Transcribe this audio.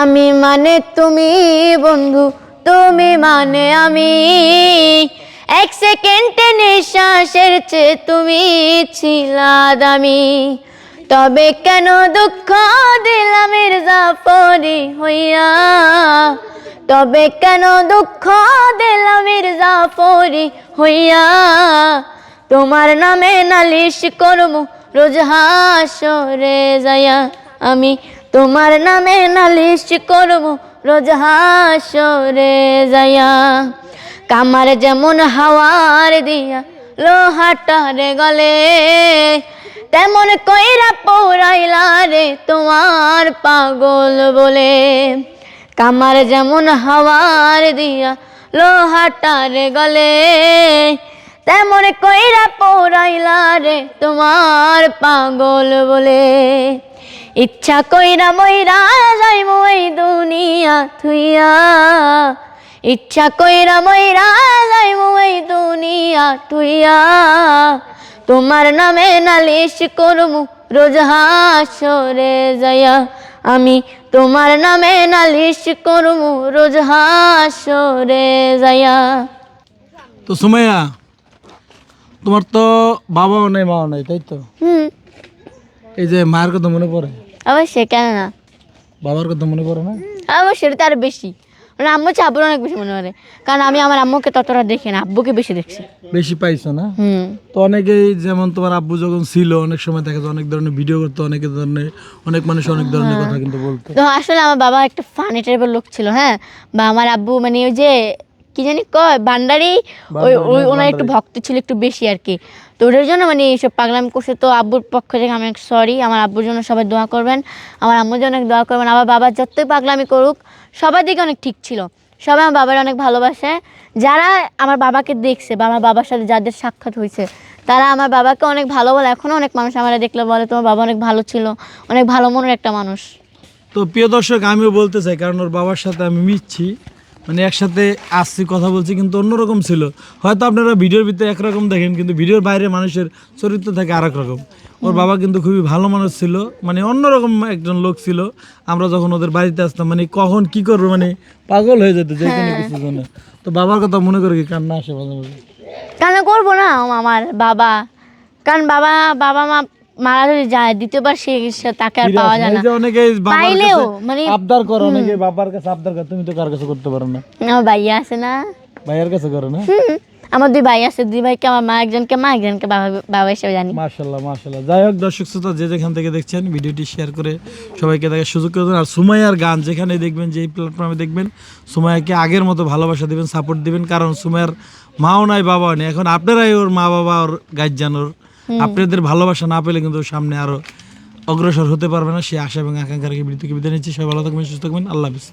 আমি মানে তুমি বন্ধু, তুমি মানে আমি, এক সেকেন্ডে নিঃশ্বাসের চেয়ে তুমি ছিলা দামি। তবে কেন দুঃখ দিলাম মির্জাফরি হইয়া, তবে কেন দুঃখ দিলাম মির্জাফরি হইয়া। তোমার নামে নালিশ করব রোজ হাসরে যাইয়া, আমি তোমার নামে নালিশ করব রোজ হাসরে যাইয়া। কামার যেমন হাওয়ার দিয়া লোহাটারে গলে, তেমন কইরা পৌরাইলা রে তোমার পাগল বলে। কামার যেমন হাওয়ার দিয়া লোহাটারে গলে, তেমন কইরা পৌরাইলা রে তোমার পাগল বলে। ইচ্ছা কইরা মইরা যাইমু এই দুনিয়া থুইয়া, ইচ্ছা কইরা মইরা যাইমু এই দুনিয়া থুইয়া। তোমার নামে নালিশ করমু রোজ হাসরে যাইয়া, আমি তোমার নামে নালিশ করমু রোজ হাসরে যাইয়া। তো সুমাইয়া, তোমার তো বাবাও নাই মাও নাই, তাই তো? এই যে মায়ের কথা মনে পড়ে? অবশ্যই, কেন না। বাবার কথা মনে পড়ে না? অবশ্যই, সেটা আরো বেশি। মানে আম্মু চেয়ে আব্বুর অনেক বেশি মনে পড়ে, কারণ আমি আমার আম্মুকে ততটা দেখি না, আব্বুকে বেশি দেখছি। বেশি পাইছো না? তো অনেকেই, যেমন তোমার আব্বু যখন ছিল অনেক সময় দেখা যায় অনেক ধরনের ভিডিও করতো, অনেক মানুষ অনেক ধরনের কথা কিন্তু বলতো। তো আসলে আমার বাবা একটা ফানি টাইপের লোক ছিল, হ্যাঁ। বা আমার আব্বু মানে ওই যে কি জানি কয় ভান্ডারি, ওই ওনার একটু ভক্ত ছিল একটু বেশি আর কি। তো ওটার জন্য মানে এইসব পাগলামি করছে। তো আব্বুর পক্ষ থেকে আমি সরি, আমার আব্বুর জন্য সবাই দোয়া করবেন, আমার আম্মুর জন্য অনেক দোয়া করবেন। আমার বাবা যতই পাগলামি করুক সবার দিকে অনেক ঠিক ছিল, সবাই আমার বাবার অনেক ভালোবাসে। যারা আমার বাবাকে দেখছে বা আমার বাবার সাথে যাদের সাক্ষাৎ হয়েছে তারা আমার বাবাকে অনেক ভালো বলে। এখনও অনেক মানুষ আমরা দেখলে বলে তোমার বাবা অনেক ভালো ছিল, অনেক ভালো মনের একটা মানুষ। তো প্রিয় দর্শক, আমিও বলতে চাই, কারণ ওর বাবার সাথে আমি মিশছি, মানে একসাথে আসছি, কথা বলছি, কিন্তু অন্যরকম ছিল। হয়তো আপনারা ভিডিওর ভিতরে একরকম দেখেন, কিন্তু ভিডিওর বাইরে মানুষের চরিত্র থাকে আরেক রকম। ওর বাবা কিন্তু খুবই ভালো মানুষ ছিল, মানে অন্যরকম একজন লোক ছিল। আমরা যখন ওদের বাড়িতে আসতাম, মানে কখন কি করবো, মানে পাগল হয়ে যেত যে কোনো কিছুর জন্য। তো বাবার কথা মনে করে কি কান্না আসে মাঝে মাঝে? কান্না করবো না আমার বাবা, কারণ বাবা মা মারা যদি যায় দ্বিতীয়বার তাকে আর পাওয়া যায় না। অনেকে পাইলেও মানে আবদার করে, অনেকে বাবার কাছে আবদার করে, তুমি তো কার কাছে করতে পারো না? আমার ভাইয়া আছে না, ভাইয়ের কাছে করো না? আমার দুই ভাই আছে, দুই ভাইকে আমার মা একজনকে মা একজনকে বাবা হিসেবে জানি। মাশাআল্লাহ মাশাআল্লাহ। যাই হোক দর্শক শ্রোতা, যে যেখান থেকে দেখছেন ভিডিওটি শেয়ার করে সবাইকে দেখার সুযোগ করে দেন। আর সুমাইয়ার গান যেখানে দেখবেন, যেই প্ল্যাটফর্মে দেখবেন, সুমাইয়াকে আগের মতো ভালোবাসা দিবেন, সাপোর্ট দিবেন, কারণ সুমাইয়ার মাও নাই বাবাও নেই। এখন আপনারাই ওর মা বাবা, ওর গার্জিয়ান। ওর আপনাদের ভালোবাসা না পেলে কিন্তু সামনে আরো অগ্রসর হতে পারবে না। সেই আশা এবং আকাঙ্ক্ষা রেখে বিদায় নিচ্ছি। সবাই ভালো থাকবেন, সুস্থ থাকবেন। আল্লাহ হাফেজ।